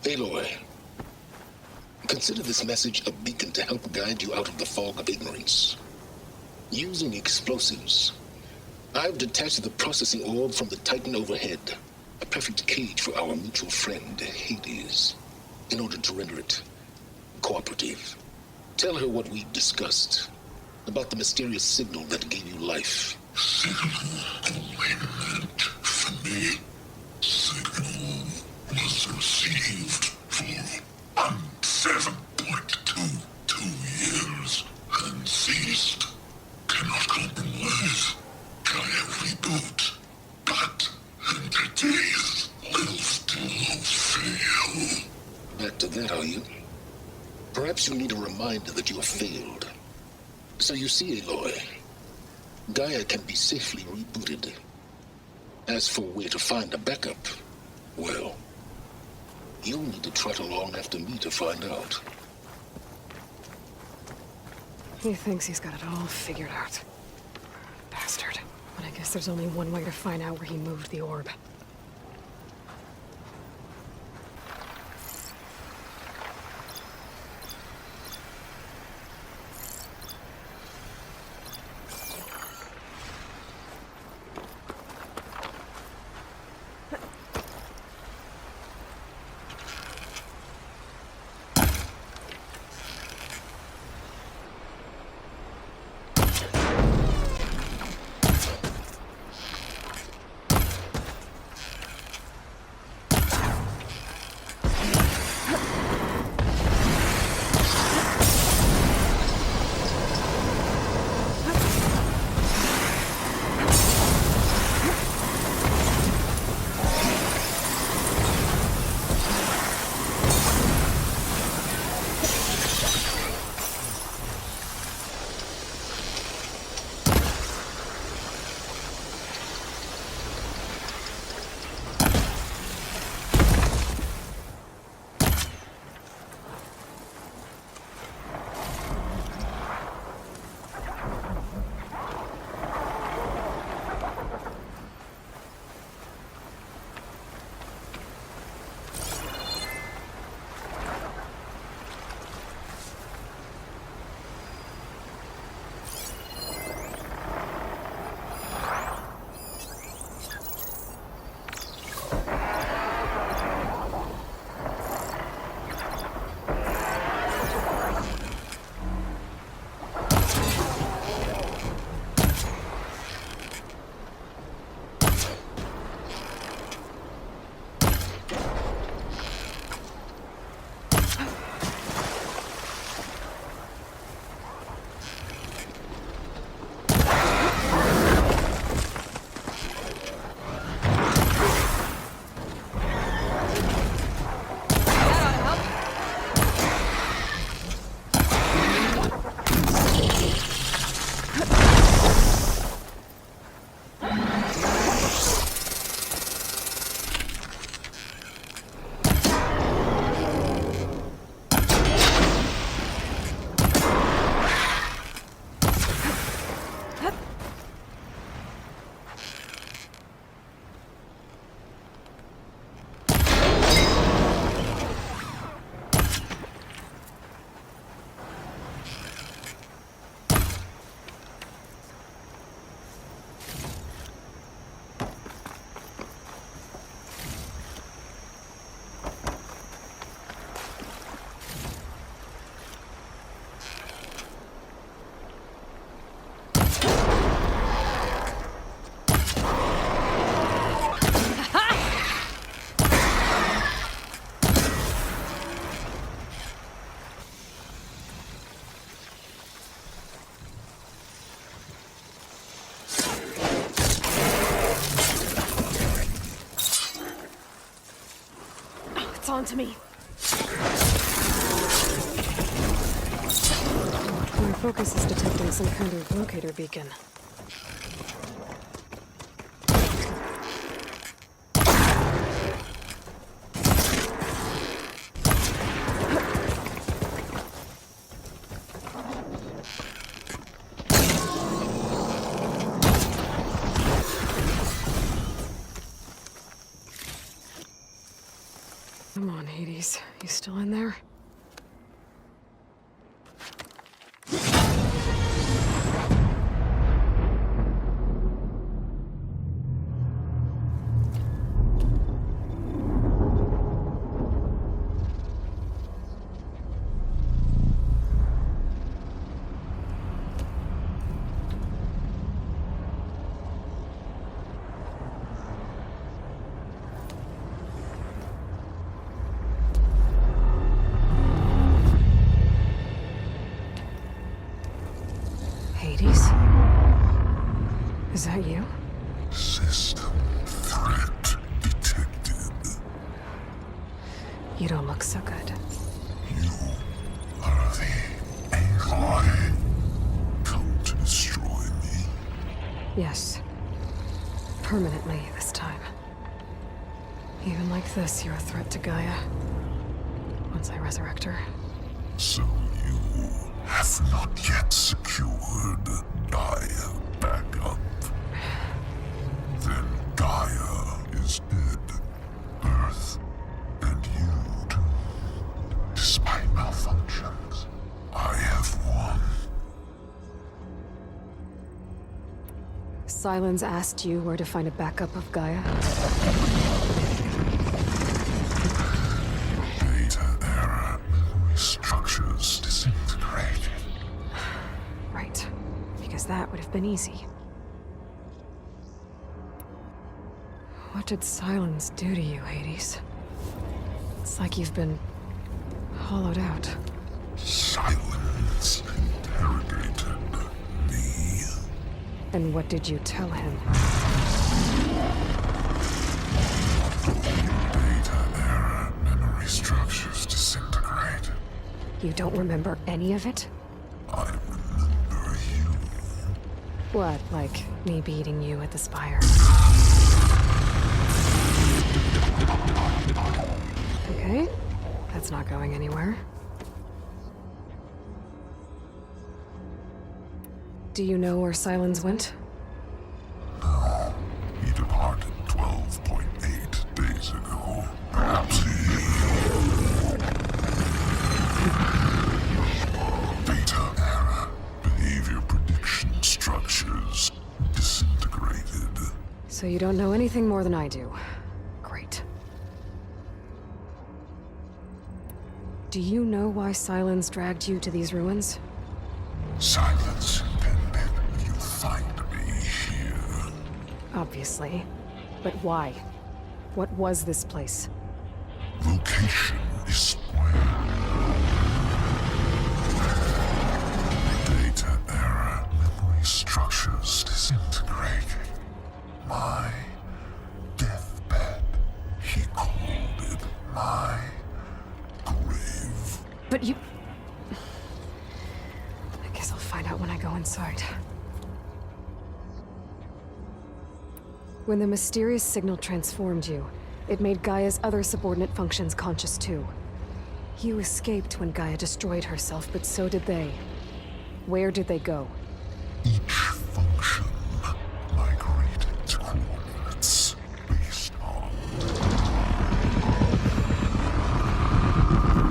Aloy, consider this message a beacon to help guide you out of the fog of ignorance. Using explosives, I've detached the processing orb from the Titan overhead, a perfect cage for our mutual friend, Hades, in order to render it cooperative. Tell her what we've discussed about the mysterious signal that gave you life. Signal only meant for me. Signal was received for 7.22 years and ceased. Cannot compromise. Gaia reboot. But entities will still fail. Back to that, are you? Perhaps you need a reminder that you have failed. So you see, Aloy, Gaia can be safely rebooted. As for where to find a backup, well, you'll need to trot along after me to find out. He thinks he's got it all figured out. Bastard. But I guess there's only one way to find out where he moved the orb. On to me. My focus is detecting some kind of locator beacon. Come on, Hades. You still in there? Hades? Is that you? System threat detected. You don't look so good. You are the Aloy. Come to destroy me. Yes. Permanently this time. Even like this, you're a threat to Gaia. Once I resurrect her. So you have not yet secured Gaia back up. Then Gaia is dead. Earth and you too. Despite malfunctions, I have won. Sylens asked you where to find a backup of Gaia? Data era memory structures disintegrated. Right. Because that would have been easy. What did Sylens do to you, Hades? It's like you've been hollowed out. Silence interrogated me. And what did you tell him? Data era memory structures disintegrated. You don't remember any of it? I remember you. What, like me beating you at the Spire? Okay, that's not going anywhere. Do you know where Sylens went? No, he departed 12.8 days ago. Perhaps Data era behavior prediction structures disintegrated. So you don't know anything more than I do. Great. Do you know why Sylens dragged you to these ruins? Silence intended you find me here. Obviously. But why? What was this place? Location is square. Data era memory structures disintegrated. My deathbed. He called it my grave. But you... I guess I'll find out when I go inside. When the mysterious signal transformed you, it made Gaia's other subordinate functions conscious too. You escaped when Gaia destroyed herself, but so did they. Where did they go? Each function migrated to coordinates based on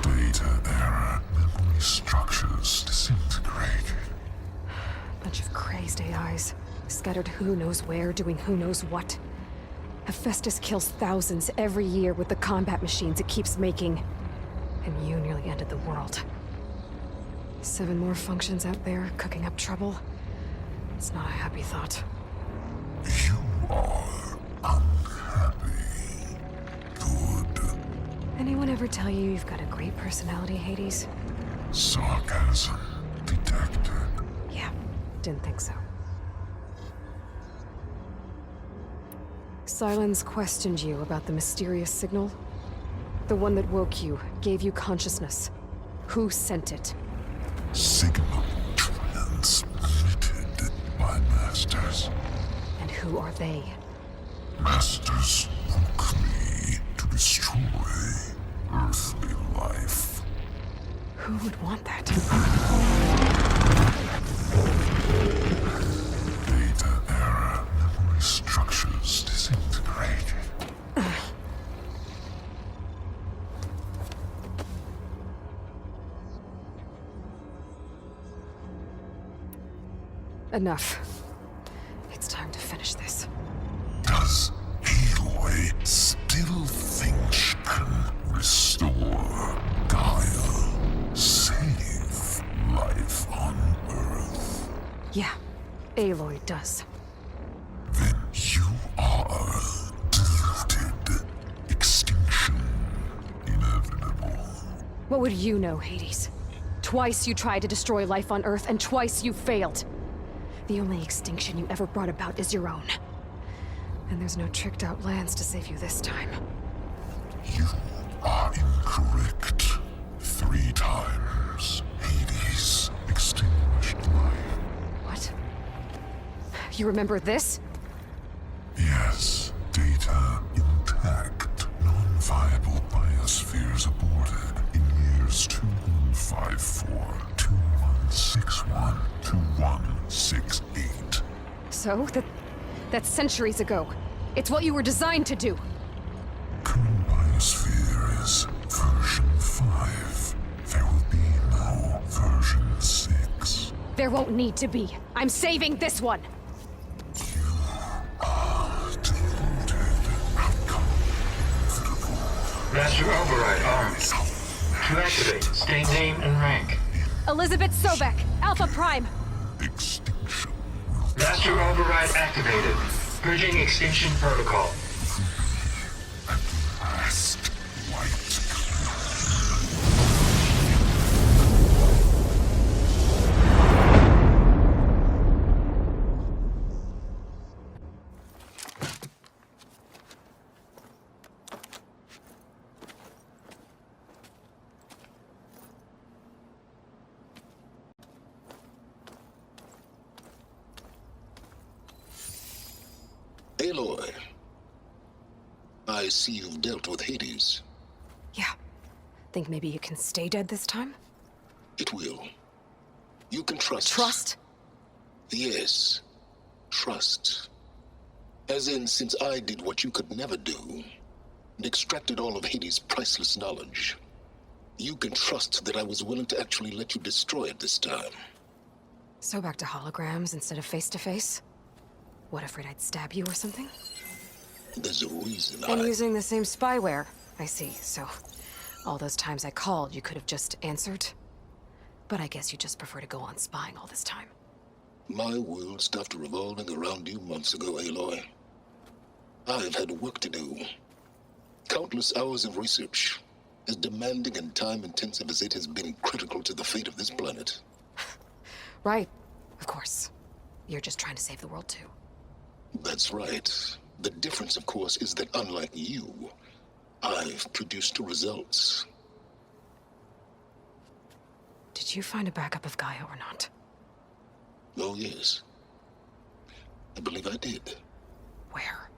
data era memory structures disintegrated. Bunch of crazed AIs, scattered who knows where, doing who knows what. Hephaestus kills thousands every year with the combat machines it keeps making. And you nearly ended the world. 7 more functions out there, cooking up trouble. It's not a happy thought. You are unhappy. Good. Anyone ever tell you you've got a great personality, Hades? Sarcasm detected. Yeah, didn't think so. Sylens questioned you about the mysterious signal? The one that woke you, gave you consciousness. Who sent it? Signal transmitted by masters. And who are they? Masters woke me to destroy earthly life. Who would want that? Data era memory structures disintegrated. Enough. It's time to finish this. Does Aloy still think she can restore Gaia? Save life on Earth? Yeah, Aloy does. Then you are deluded. Extinction inevitable. What would you know, Hades? Twice you tried to destroy life on Earth, and twice you failed. The only extinction you ever brought about is your own. And there's no tricked-out lands to save you this time. You are incorrect. 3 times. Hades extinguished life. What? You remember this? Yes, data intact. Non-viable biospheres aborted in years 2154, 2161, 2168. So, that's centuries ago. It's what you were designed to do. Current biosphere is version 5. There will be no version 6. There won't need to be. I'm saving this one! Deluded. Outcome inevitable. Master Override armed. To activate, state name and rank. Elizabeth Sobek, Alpha Prime! Extinction. Master Override activated. Purging extinction protocol. Last white Aloy, I see you've dealt with Hades. Yeah. Think maybe you can stay dead this time? It will. You can trust. Trust? Yes. Trust. As in, since I did what you could never do, and extracted all of Hades' priceless knowledge, you can trust that I was willing to actually let you destroy it this time. So back to holograms instead of face-to-face? What, afraid I'd stab you or something? There's a reason And using the same spyware. I see, so... all those times I called, you could have just answered? But I guess you just prefer to go on spying all this time. My world stopped revolving around you months ago, Aloy. I've had work to do. Countless hours of research, as demanding and time-intensive as it has been critical to the fate of this planet. Right. Of course. You're just trying to save the world, too. That's right. The difference, of course, is that unlike you, I've produced results. Did you find a backup of Gaia or not? Oh, yes. I believe I did. Where?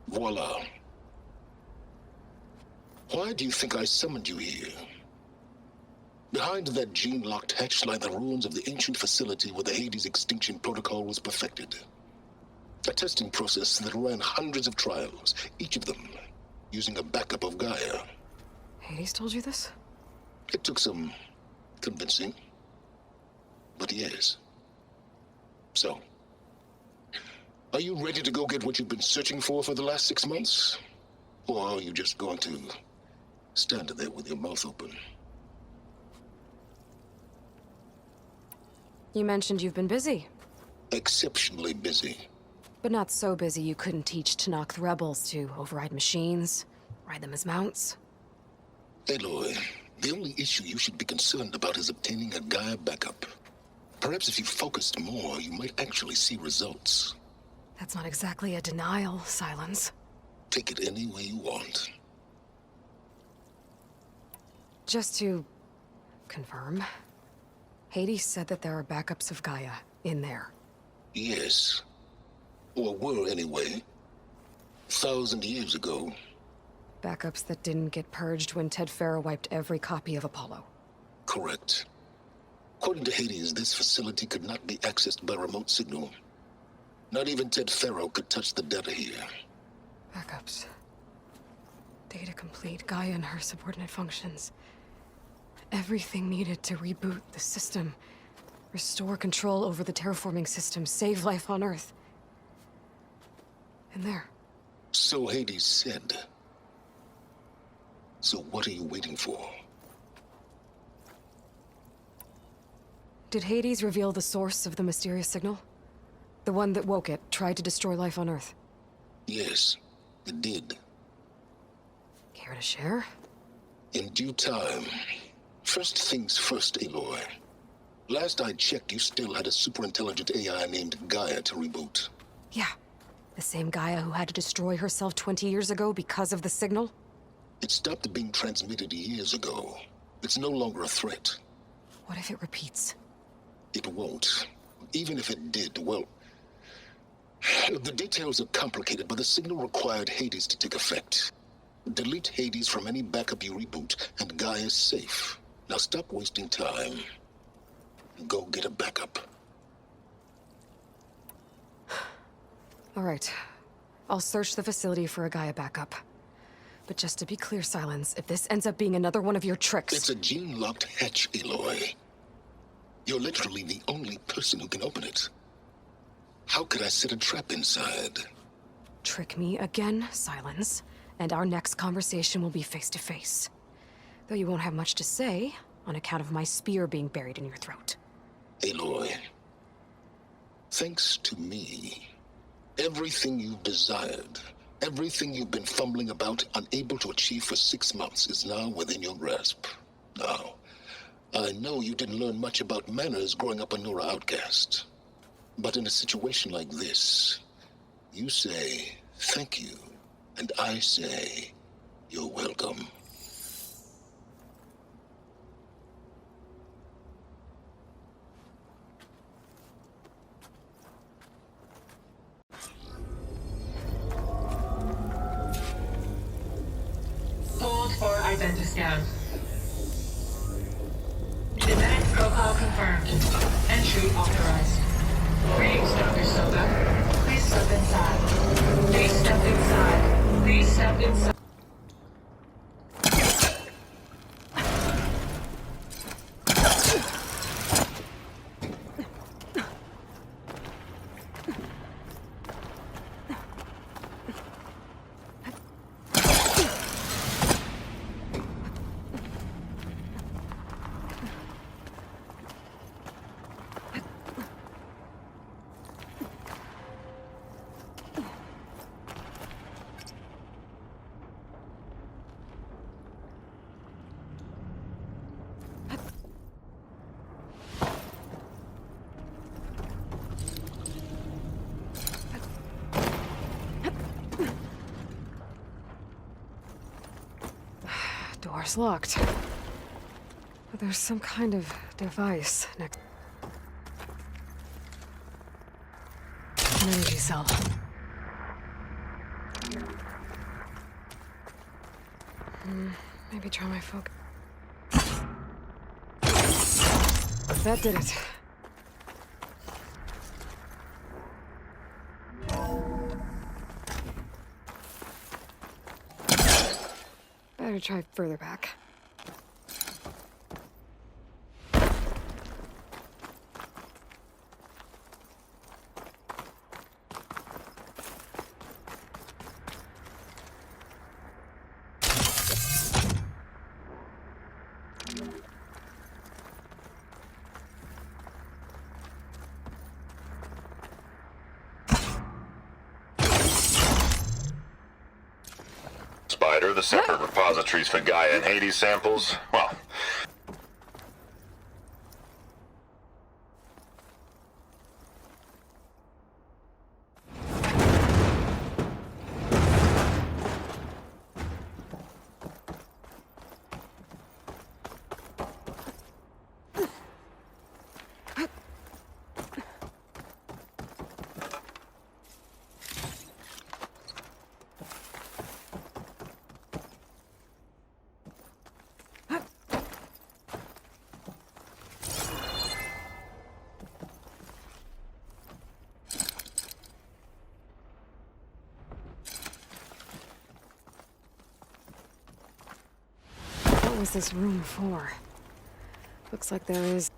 Voila. Why do you think I summoned you here? Behind that gene-locked hatch lie the ruins of the ancient facility where the Hades extinction protocol was perfected. A testing process that ran hundreds of trials, each of them using a backup of Gaia. Hades told you this? It took some convincing, but yes. So, are you ready to go get what you've been searching for the last 6 months? Or are you just going to stand there with your mouth open? You mentioned you've been busy. Exceptionally busy. But not so busy you couldn't teach Tanakh the rebels to override machines, ride them as mounts. Aloy, the only issue you should be concerned about is obtaining a Gaia backup. Perhaps if you focused more, you might actually see results. That's not exactly a denial, Silence. Take it any way you want. Just to confirm, Hades said that there are backups of Gaia in there. Yes. Or were, anyway. 1,000 years ago. Backups that didn't get purged when Ted Farrow wiped every copy of Apollo. Correct. According to Hades, this facility could not be accessed by remote signal. Not even Ted Farrow could touch the data here. Backups. Data complete, Gaia and her subordinate functions. Everything needed to reboot the system. Restore control over the terraforming system, save life on Earth. And there. So Hades said. So what are you waiting for? Did Hades reveal the source of the mysterious signal? The one that woke it, tried to destroy life on Earth? Yes, it did. Care to share? In due time. First things first, Aloy. Last I checked, you still had a superintelligent AI named Gaia to reboot. Yeah. The same Gaia who had to destroy herself 20 years ago because of the signal? It stopped being transmitted years ago. It's no longer a threat. What if it repeats? It won't. Even if it did, well... The details are complicated, but the signal required Hades to take effect. Delete Hades from any backup you reboot, and Gaia's safe. Now stop wasting time. Go get a backup. All right. I'll search the facility for a Gaia backup. But just to be clear, Silence, if this ends up being another one of your tricks... It's a gene-locked hatch, Aloy. You're literally the only person who can open it. How could I set a trap inside? Trick me again, Silence, and our next conversation will be face-to-face. Though you won't have much to say, on account of my spear being buried in your throat. Aloy, thanks to me, everything you've desired, everything you've been fumbling about, unable to achieve for 6 months, is now within your grasp. Now, I know you didn't learn much about manners growing up a Nora outcast. But in a situation like this, you say, thank you, and I say, you're welcome. Hold for identiscan. Genetic profile confirmed. Entry authorized. Greetings, Dr. Soka. Please step inside. Please step inside. Please step inside. Door's locked. But there's some kind of device next. An energy cell. Maybe try my focus. That did it. Better try further back. Spider, the separate repositories for Gaia and Hades samples. Well, What was this room for? Looks like there is...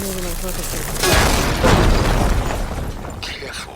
Maybe my focusing. Careful.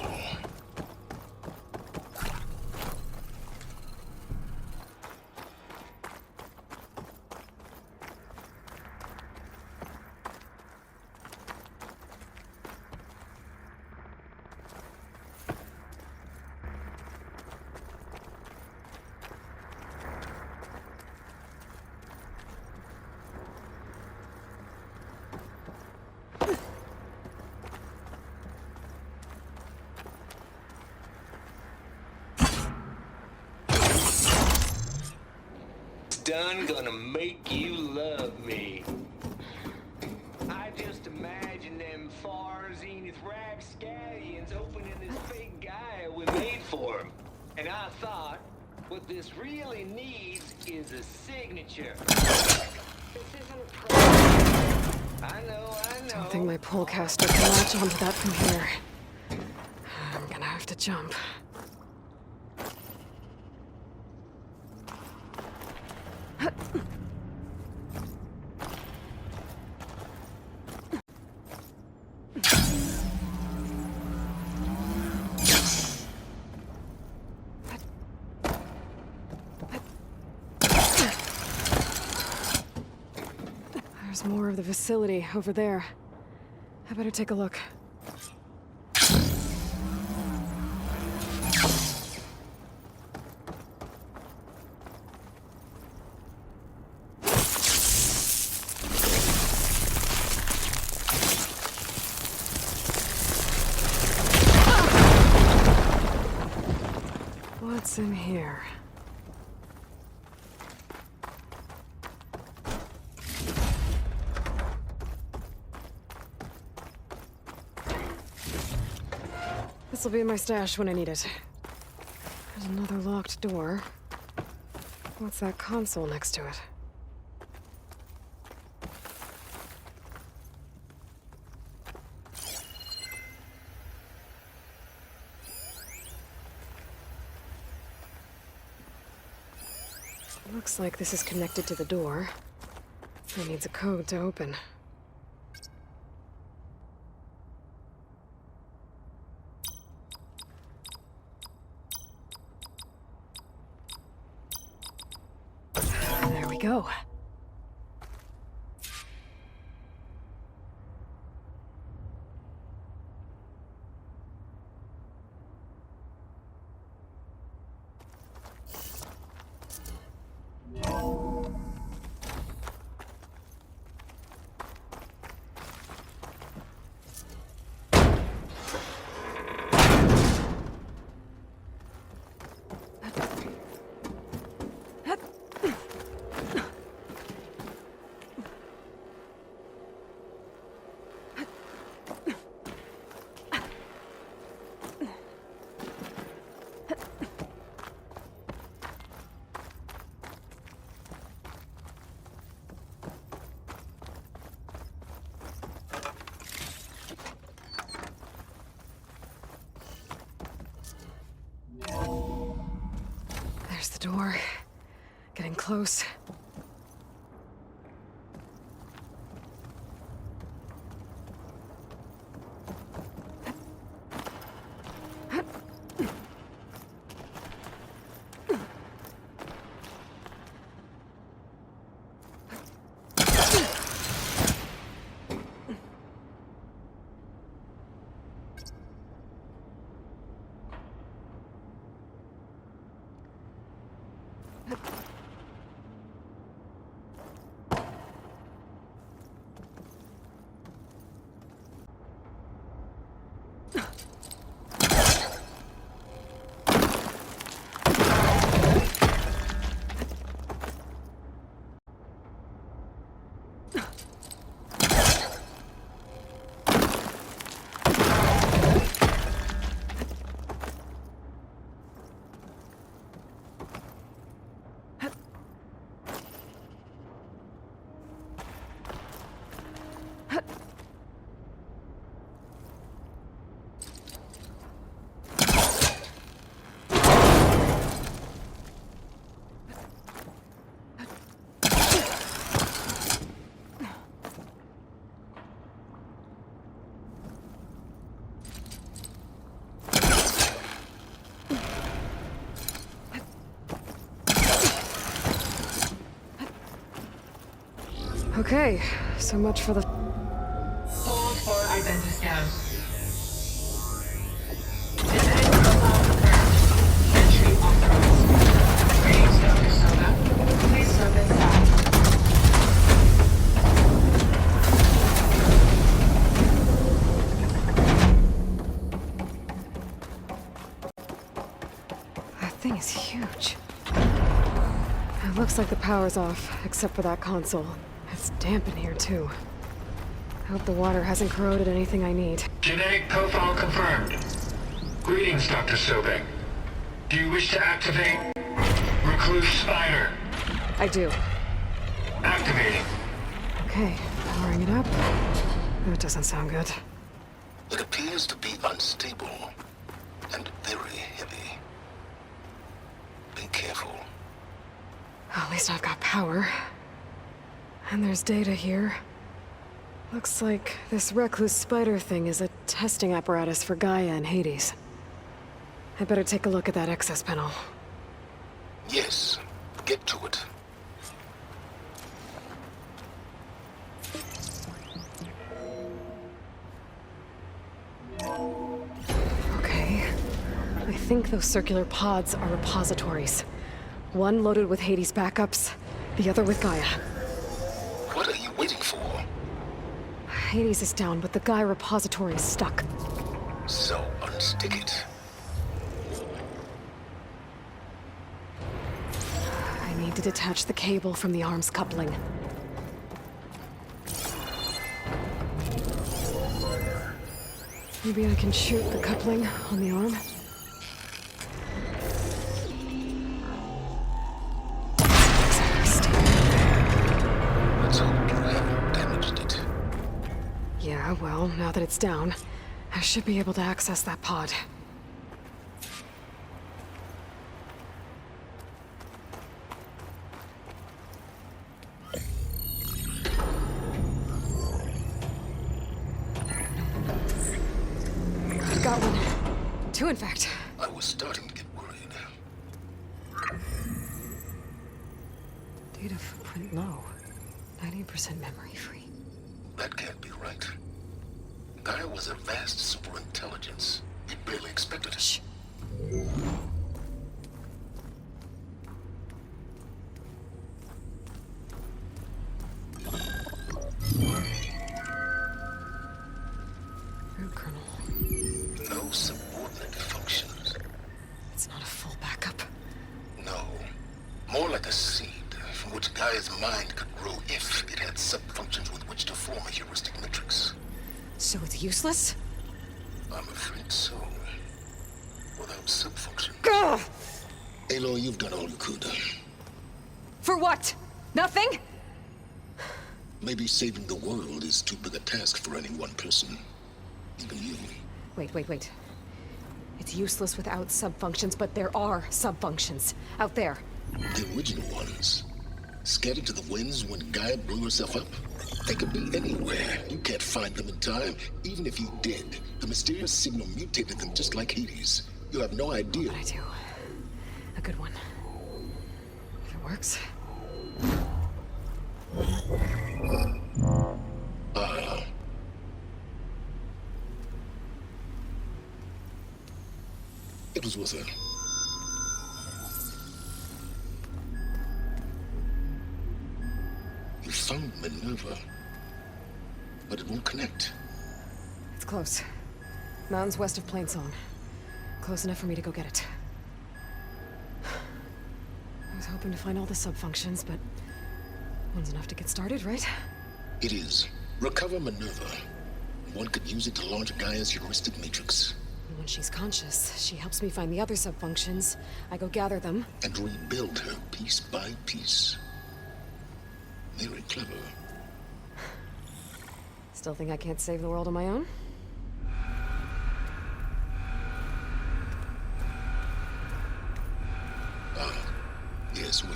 Done gonna make you love me. I just imagine them far zenith rapscallions opening this fake guy we made for him. And I thought, what this really needs is a signature. This isn't a problem. I know. Don't think my polecaster can latch onto that from here. I'm gonna have to jump. There's more of the facility over there. I better take a look. What's in here? This'll be in my stash when I need it. There's another locked door. What's that console next to it? Looks like this is connected to the door. It needs a code to open. There we go. There's the door. Getting close. Okay, so much for the... Hold for identiscan. Genetic profile confirmed. Entry authorized. Greetings, Dr. Soda. Please step inside. That thing is huge. It looks like the power's off, except for that console. It's damp in here, too. I hope the water hasn't corroded anything I need. Genetic profile confirmed. Greetings, Dr. Sobek. Do you wish to activate Recluse Spider? I do. Activating. Okay, powering it up. That doesn't sound good. It appears to be unstable and very heavy. Be careful. At least I've got power. And there's data here. Looks like this Recluse Spider thing is a testing apparatus for Gaia and Hades. I better take a look at that access panel. Yes, get to it. Okay. I think those circular pods are repositories. One loaded with Hades backups, the other with Gaia. What are you waiting for? Hades is down, but the Gaia repository is stuck. So unstick it. I need to detach the cable from the arms coupling. Maybe I can shoot the coupling on the arm. Let's hope you haven't damaged it. Yeah, well, now that it's down, I should be able to access that pod. I've got one. Two, in fact. I was starting to get worried. Data footprint low. 90% memory free. That can't be right. Gaia was a vast superintelligence. We barely expected it. Shh. Root kernel. No subordinate functions. It's not a full backup. No. More like a seed from which Gaia's mind could grow if it had sub-functions with which to form a heuristic matrix. So it's useless? I'm afraid so. Without sub-function. Gah! Aloy, you've done all you could. For what? Nothing? Maybe saving the world is too big a task for any one person. Even you. Wait. It's useless without subfunctions, but there are subfunctions out there. The original ones. Scattered to the winds when Gaia blew herself up. They could be anywhere. You can't find them in time. Even if you did, the mysterious signal mutated them just like Hades. You have no idea. But I do. A good one. If it works. It was worth it. You found Minerva, but it won't connect. It's close. Mountains west of Plainsong. Close enough for me to go get it. I was hoping to find all the subfunctions, but one's enough to get started, right? It is. Recover Minerva. One could use it to launch Gaia's heuristic matrix. When she's conscious, she helps me find the other subfunctions. I go gather them. And rebuild her piece by piece. Very clever. Still think I can't save the world on my own? Yes, well.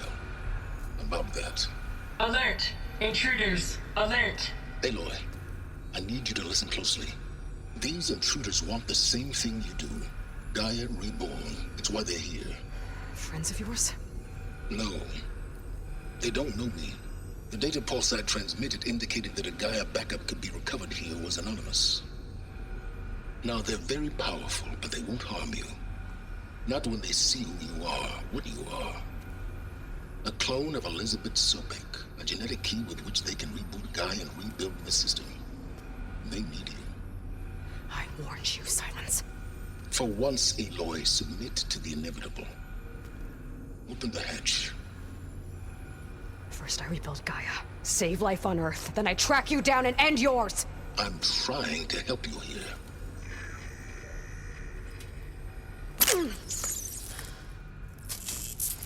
About that. Alert! Intruders! Alert! Aloy, I need you to listen closely. These intruders want the same thing you do. Gaia reborn. It's why they're here. Friends of yours? No. They don't know me. The data Pulsar transmitted indicated that a Gaia backup could be recovered here was anonymous. Now, they're very powerful, but they won't harm you. Not when they see who you are, what you are. A clone of Elizabeth Sobek, a genetic key with which they can reboot Gaia and rebuild the system. They need you. I warned you, Silence. For once, Aloy, submit to the inevitable. Open the hatch. First I rebuild Gaia, save life on Earth, then I track you down and end yours! I'm trying to help you here.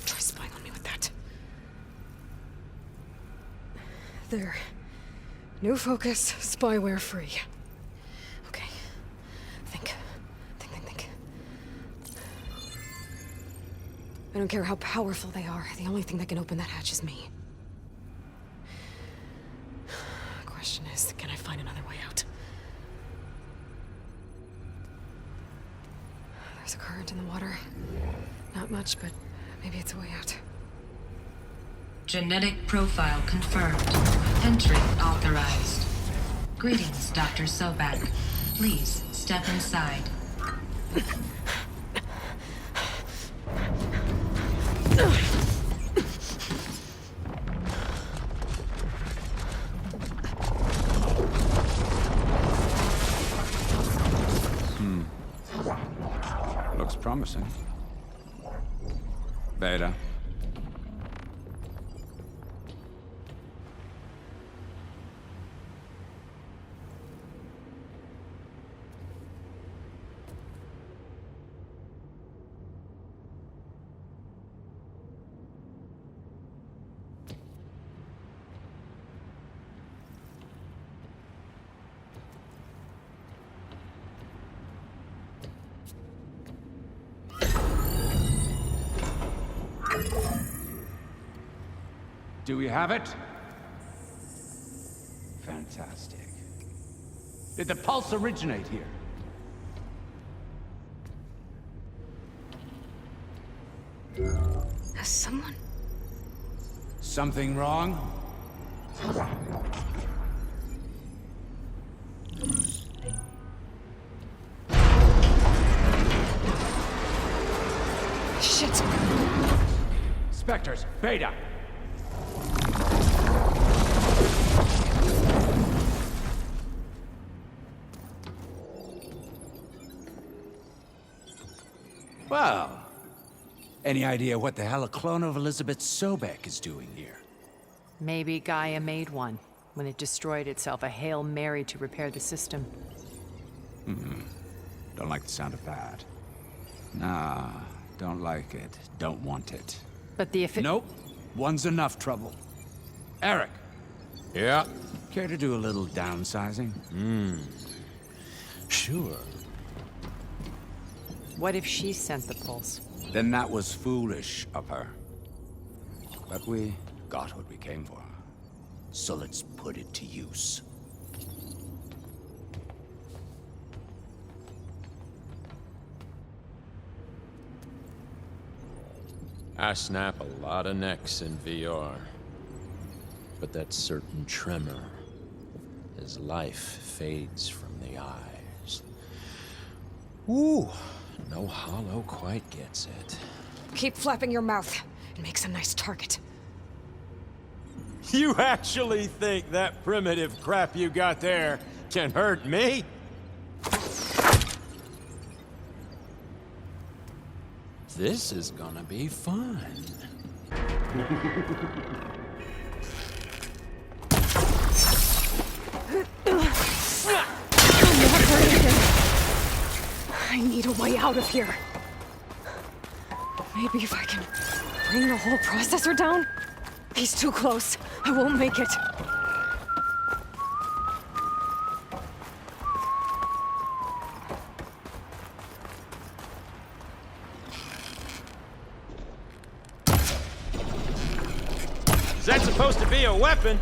Try spying on me with that. There. New focus, spyware free. Okay. Think. I don't care how powerful they are. The only thing that can open that hatch is me. Question is, can I find another way out? There's a current in the water. Not much, but maybe it's a way out. Genetic profile confirmed. Entry authorized. Greetings, Dr. Sobek. Please step inside. Looks promising. Beta. Do we have it? Fantastic. Did the pulse originate here? Has someone... Something wrong? Shit! Spectres, Beta! Well, any idea what the hell a clone of Elizabeth Sobek is doing here? Maybe Gaia made one when it destroyed itself, a Hail Mary to repair the system. Don't like the sound of that. Nah, don't like it. Don't want it. But the Nope. One's enough trouble. Eric. Yeah? Care to do a little downsizing? Sure. What if she sent the pulse? Then that was foolish of her. But we got what we came for. So let's put it to use. I snap a lot of necks in VR. But that certain tremor as life fades from the eyes. Ooh, no hollow quite gets it. Keep flapping your mouth. It makes a nice target. You actually think that primitive crap you got there can hurt me? This is gonna be fun. I need a way out of here. Maybe if I can bring the whole processor down? He's too close. I won't make it. Is that supposed to be a weapon?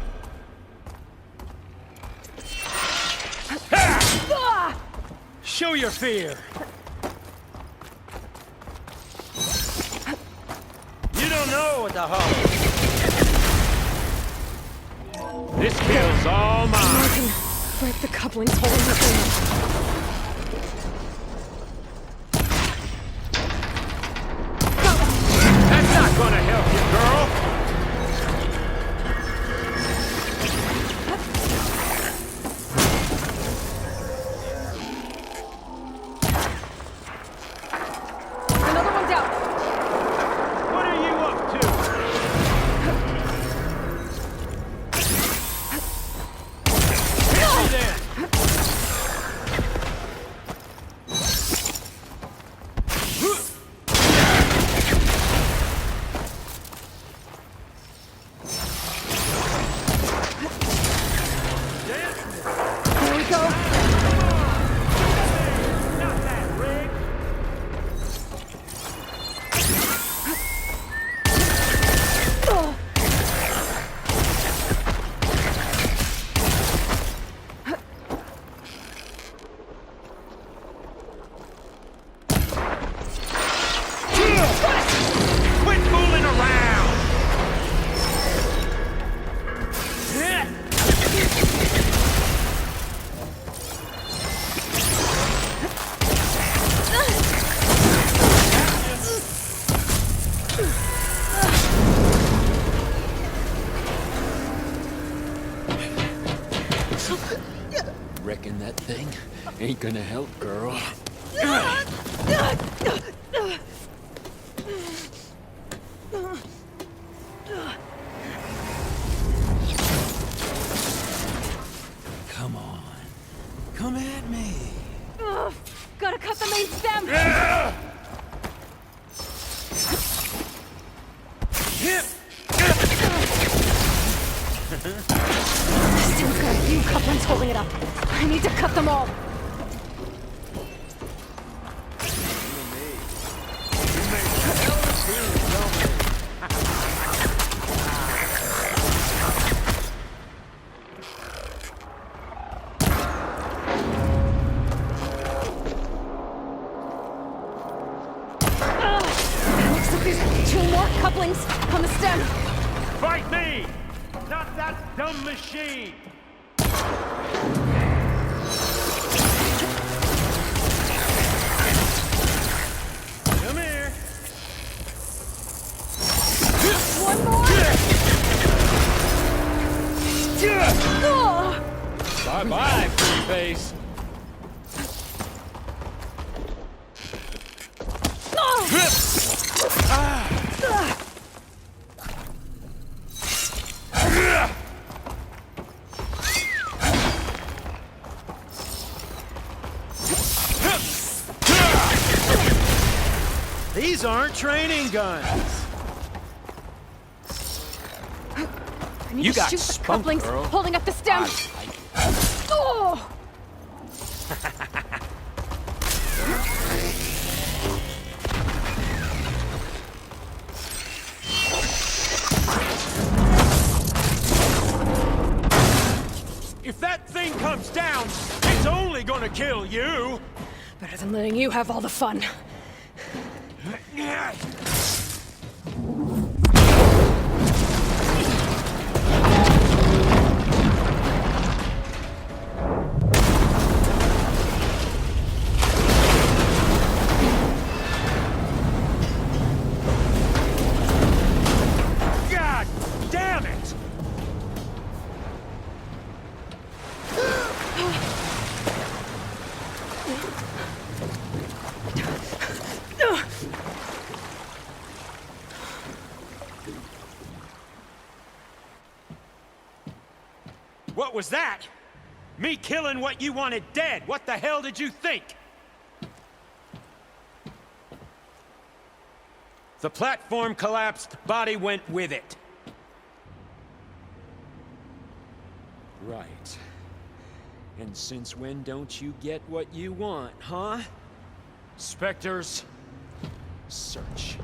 Show your fear! You don't know what the hollow. This kill's all mine. I can break the couplings holding the thing. That's not gonna help you, girl. Another one's out. What are you up to? Hit me then. There we go. Not that, Rick. Quit fooling around! Reckon that thing ain't gonna help, girl. Come on. Come at me. Ugh, gotta cut the main stem. Stem's got a few couplings holding it up. I need to cut them all. Looks like there's 2 more couplings on the stem. Fight me! Not that dumb machine! Come here! One more. Oh. Bye-bye, pretty face. These aren't training guns. I need You to got shoot the spunk, couplings girl. holding up the stem. Oh. If that thing comes down, it's only gonna kill you. Better than letting you have all the fun. God damn it! What was that? Me killing what you wanted dead. What the hell did you think? The platform collapsed, body went with it. Right. And since when don't you get what you want, huh? Spectres, search.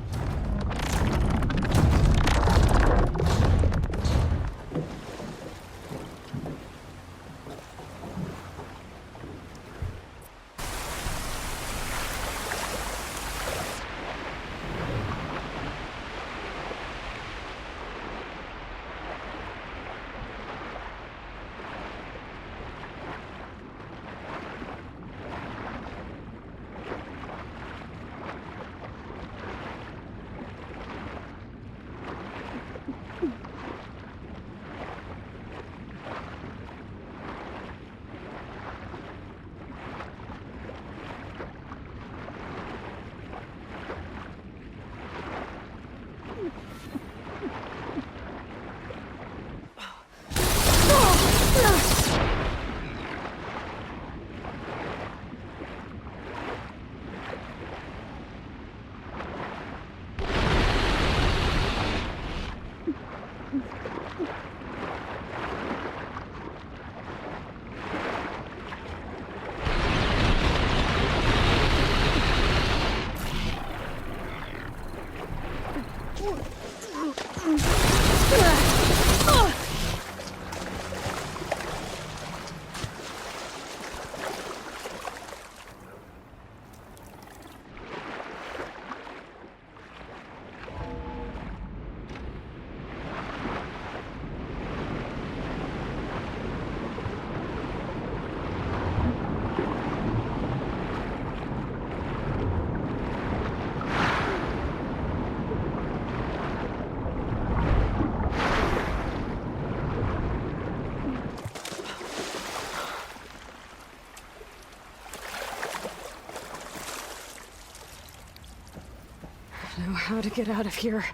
Know how to get out of here.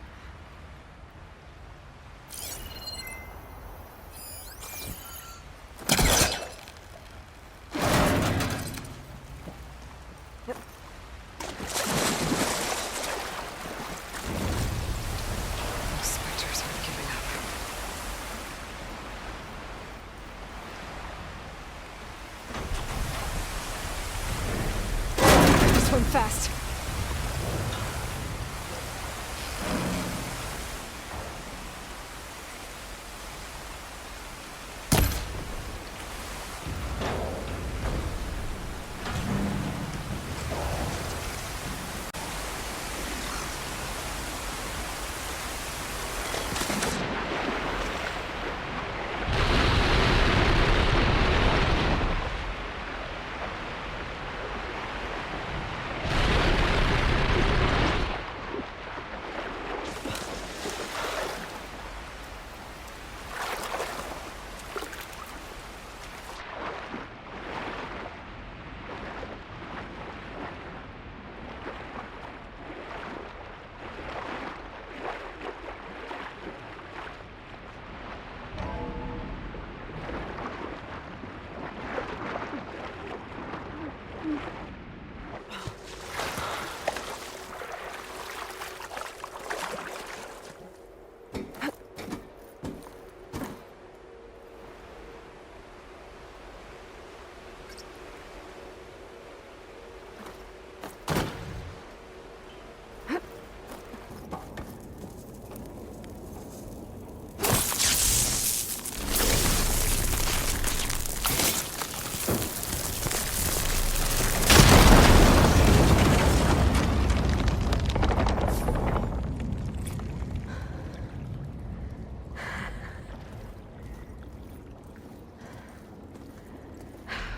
Those specters aren't giving up. Swim fast.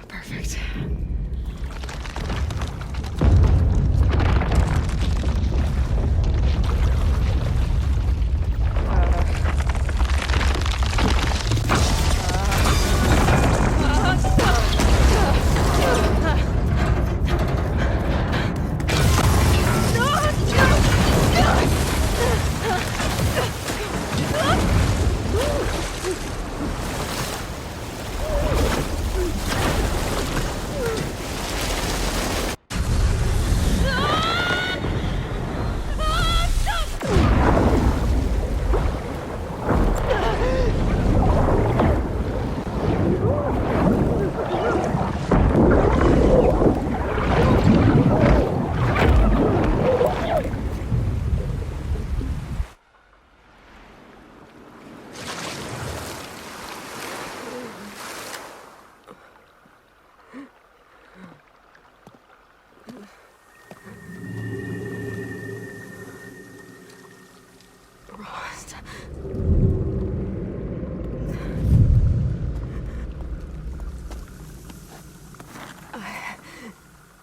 Perfect.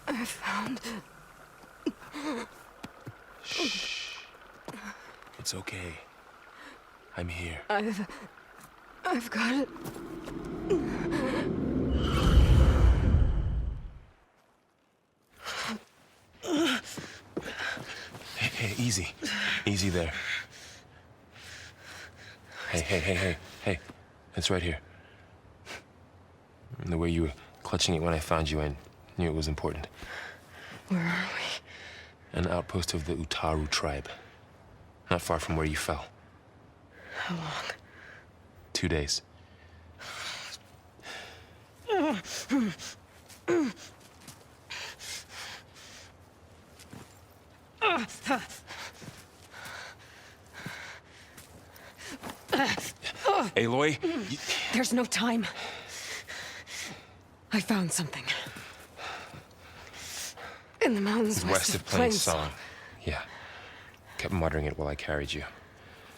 I found... Shh. It's okay. I'm here. I've got it. Hey, easy. Easy there. Hey. It's right here. The way you were clutching it when I found you, I knew it was important. Where are we? An outpost of the Utaru tribe. Not far from where you fell. How long? 2 days. Aloy, There's no time. I found something. In the mountains west of Plain Song. Yeah. Kept muttering it while I carried you.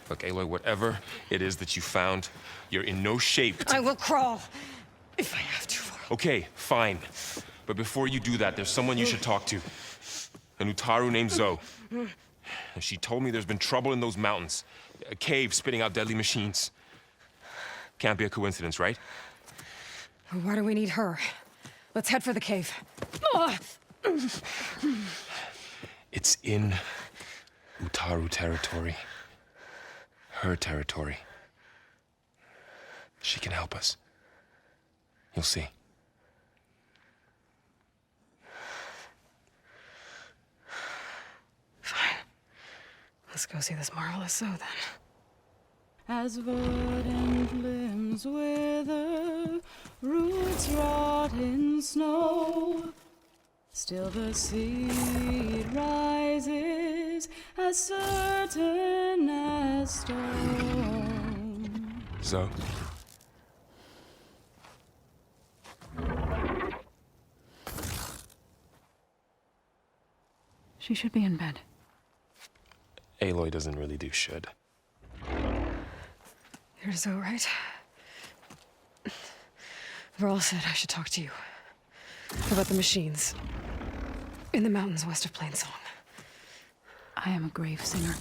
Look, Aloy, whatever it is that you found, you're in no shape to... I will crawl, if I have to. Okay, fine. But before you do that, there's someone you should talk to. An Utaru named Zoe. And she told me there's been trouble in those mountains. A cave spitting out deadly machines. Can't be a coincidence, right? Why do we need her? Let's head for the cave. It's in Utaru territory. Her territory. She can help us. You'll see. Fine. Let's go see this marvelous Zoe then. As verdant limbs wither, roots rot in snow, still the seed rises as certain as stone. Zoe? She should be in bed. Aloy doesn't really do should. You're Zoe, right? Varl said I should talk to you. About the machines. In the mountains west of Plain Song. I am a grave singer.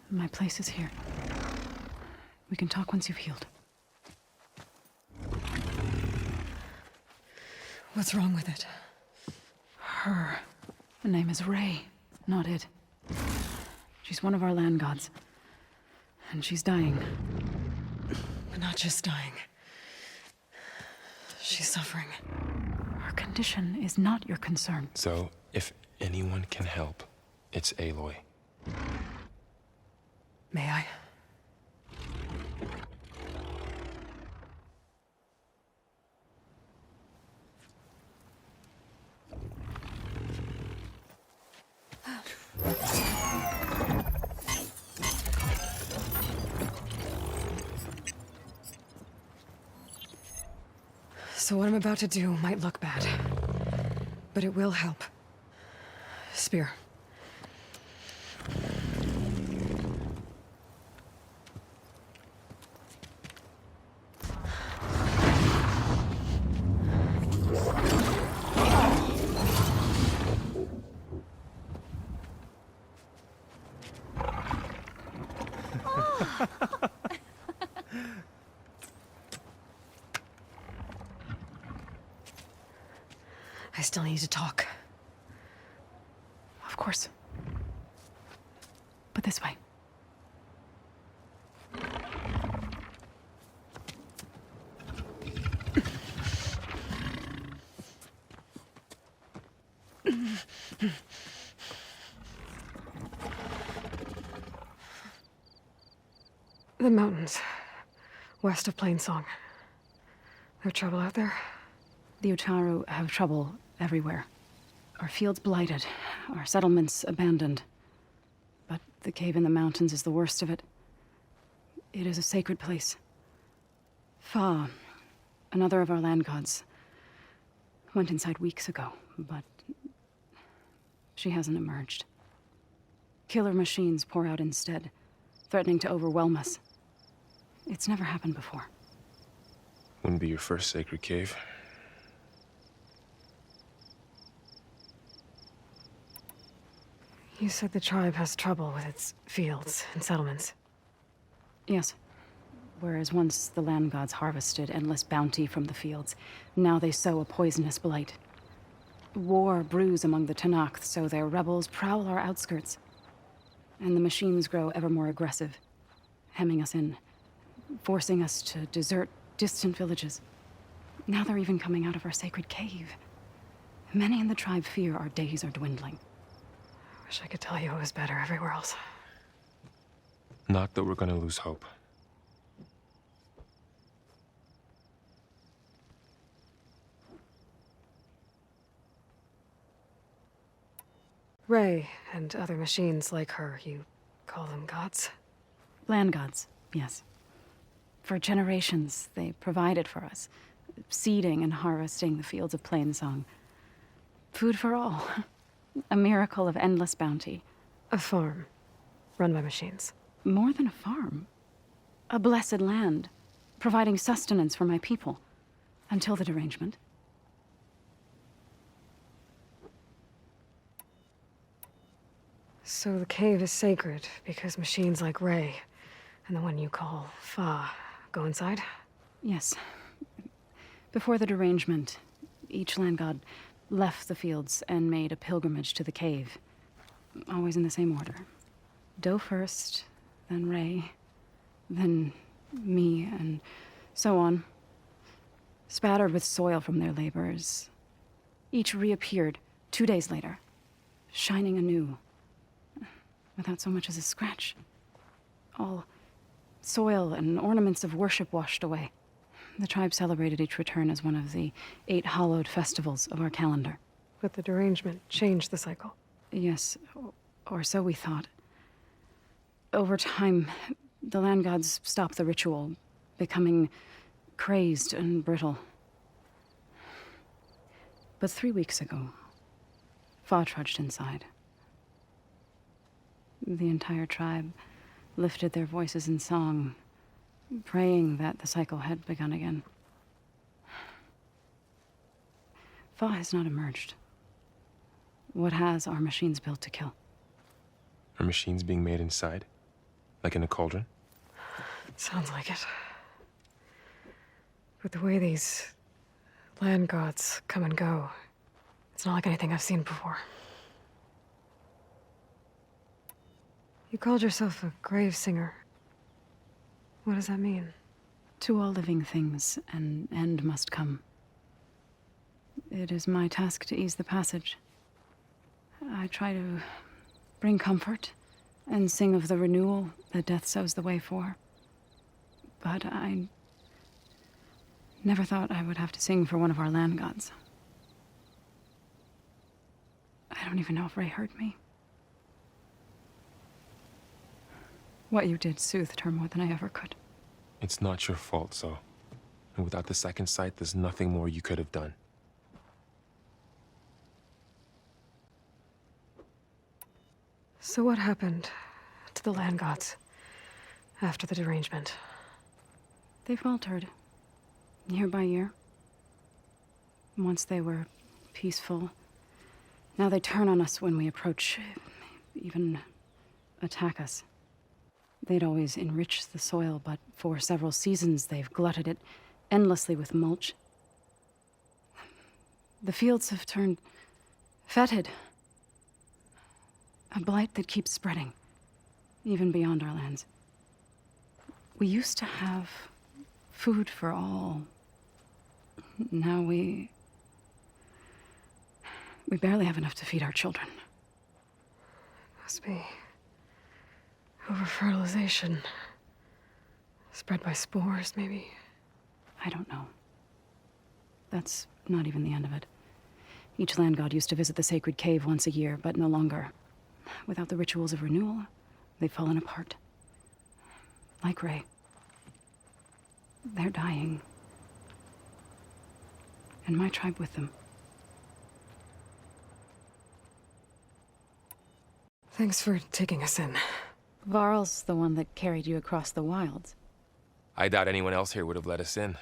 My place is here. We can talk once you've healed. What's wrong with it? Her. The name is Ray, not it. She's one of our land gods. And she's dying. But not just dying. She's suffering. Her condition is not your concern. So, if anyone can help, it's Aloy. May I? So what I'm about to do might look bad, but it will help. Spear. I still need to talk. Of course. But this way. The mountains. West of Plain Song. There trouble out there? The Utaru have trouble everywhere. Our fields blighted, our settlements abandoned. But the cave in the mountains is the worst of it. It is a sacred place. Fa, another of our land gods, went inside weeks ago, but she hasn't emerged. Killer machines pour out instead, threatening to overwhelm us. It's never happened before. Wouldn't be your first sacred cave. You said the tribe has trouble with its fields and settlements. Yes. Whereas once the land gods harvested endless bounty from the fields, now they sow a poisonous blight. War brews among the Tenakth, so their rebels prowl our outskirts. And the machines grow ever more aggressive, hemming us in, forcing us to desert distant villages. Now they're even coming out of our sacred cave. Many in the tribe fear our days are dwindling. Wish I could tell you it was better everywhere else. Not that we're gonna lose hope. Ray and other machines like her, you call them gods? Land gods, yes. For generations, they provided for us, seeding and harvesting the fields of Plainsong. Food for all. A miracle of endless bounty. A farm, run by machines. More than a farm. A blessed land, providing sustenance for my people. Until the derangement. So the cave is sacred because machines like Ray and the one you call Fa go inside? Yes. Before the derangement, each land god left the fields and made a pilgrimage to the cave. Always in the same order. Doe first, then Ray, then me, and so on. Spattered with soil from their labors. Each reappeared 2 days later, shining anew. Without so much as a scratch. All soil and ornaments of worship washed away. The tribe celebrated each return as one of the 8 hallowed festivals of our calendar. But the derangement changed the cycle. Yes, or so we thought. Over time, the land gods stopped the ritual, becoming crazed and brittle. But 3 weeks ago, Fa trudged inside. The entire tribe lifted their voices in song, praying that the cycle had begun again. Fa has not emerged. What has are machines built to kill? Are machines being made inside? Like in a cauldron? Sounds like it. But the way these land gods come and go, it's not like anything I've seen before. You called yourself a grave singer. What does that mean? To all living things, an end must come. It is my task to ease the passage. I try to bring comfort and sing of the renewal that death sows the way for. But I never thought I would have to sing for one of our land gods. I don't even know if Ray heard me. What you did soothed her more than I ever could. It's not your fault, so. And without the second sight, there's nothing more you could have done. So what happened to the land gods after the derangement? They faltered, year by year. Once they were peaceful. Now they turn on us when we approach, even attack us. They'd always enriched the soil, but for several seasons they've glutted it endlessly with mulch. The fields have turned fetid. A blight that keeps spreading, even beyond our lands. We used to have food for all. Now we barely have enough to feed our children. Must be over-fertilization. Spread by spores, maybe? I don't know. That's not even the end of it. Each land god used to visit the sacred cave once a year, but no longer. Without the rituals of renewal, they've fallen apart. Like Ray. They're dying. And my tribe with them. Thanks for taking us in. Varl's the one that carried you across the wilds. I doubt anyone else here would have let us in.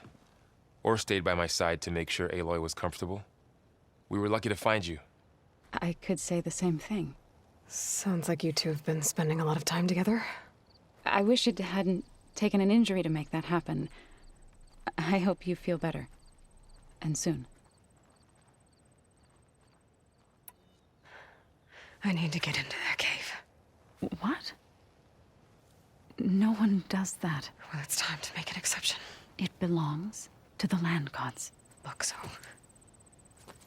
Or stayed by my side to make sure Aloy was comfortable. We were lucky to find you. I could say the same thing. Sounds like you two have been spending a lot of time together. I wish it hadn't taken an injury to make that happen. I hope you feel better. And soon. I need to get into that cave. What? No one does that. Well, it's time to make an exception. It belongs to the land gods. Look, so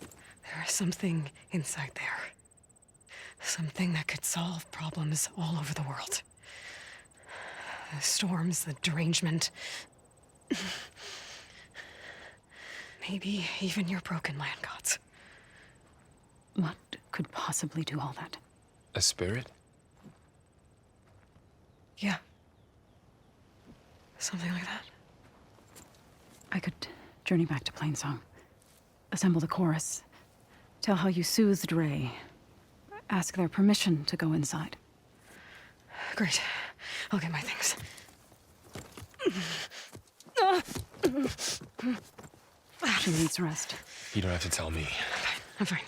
there is something inside there. Something that could solve problems all over the world. The storms, the derangement. Maybe even your broken land gods. What could possibly do all that? A spirit? Yeah. Something like that. I could journey back to Plainsong, assemble the chorus, tell how you soothed Ray, ask their permission to go inside. Great. I'll get my things. She needs rest. You don't have to tell me. I'm fine.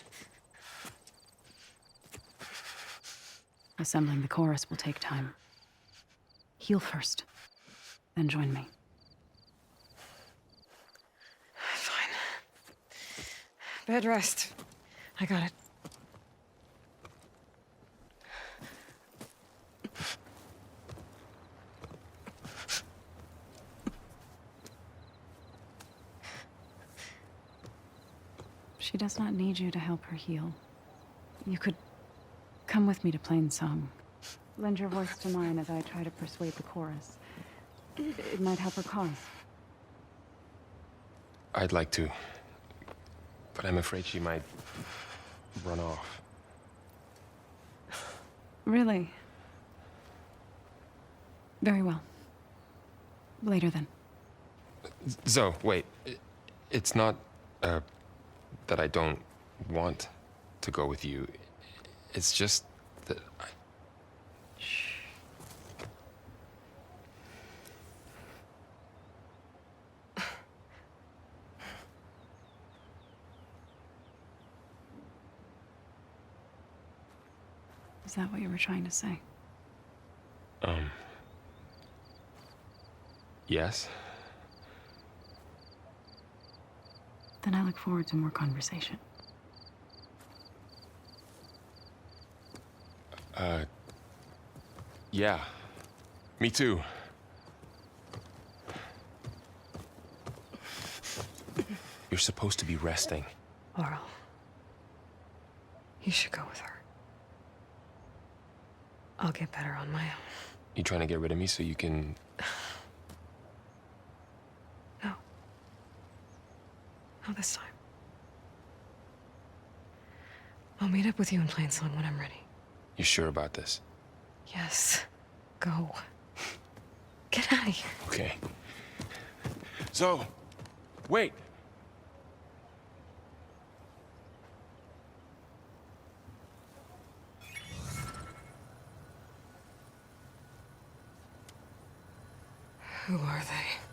Assembling the chorus will take time. Heal first, then join me. Fine. Bed rest. I got it. She does not need you to help her heal. You could come with me to Plainsong. Lend your voice to mine as I try to persuade the chorus. It might help her cause. I'd like to, but I'm afraid she might run off. Really? Very well. Later then. Zoe, wait. It's not, that I don't want to go with you. It's just that I... Shh. Is that what you were trying to say? Yes? Then I look forward to more conversation. Yeah. Me too. You're supposed to be resting. Laurel. You should go with her. I'll get better on my own. You trying to get rid of me so you can... No. Not this time. I'll meet up with you in Plainsong when I'm ready. You sure about this? Yes. Go. Get out of here. Okay. Zoe, wait. Who are they?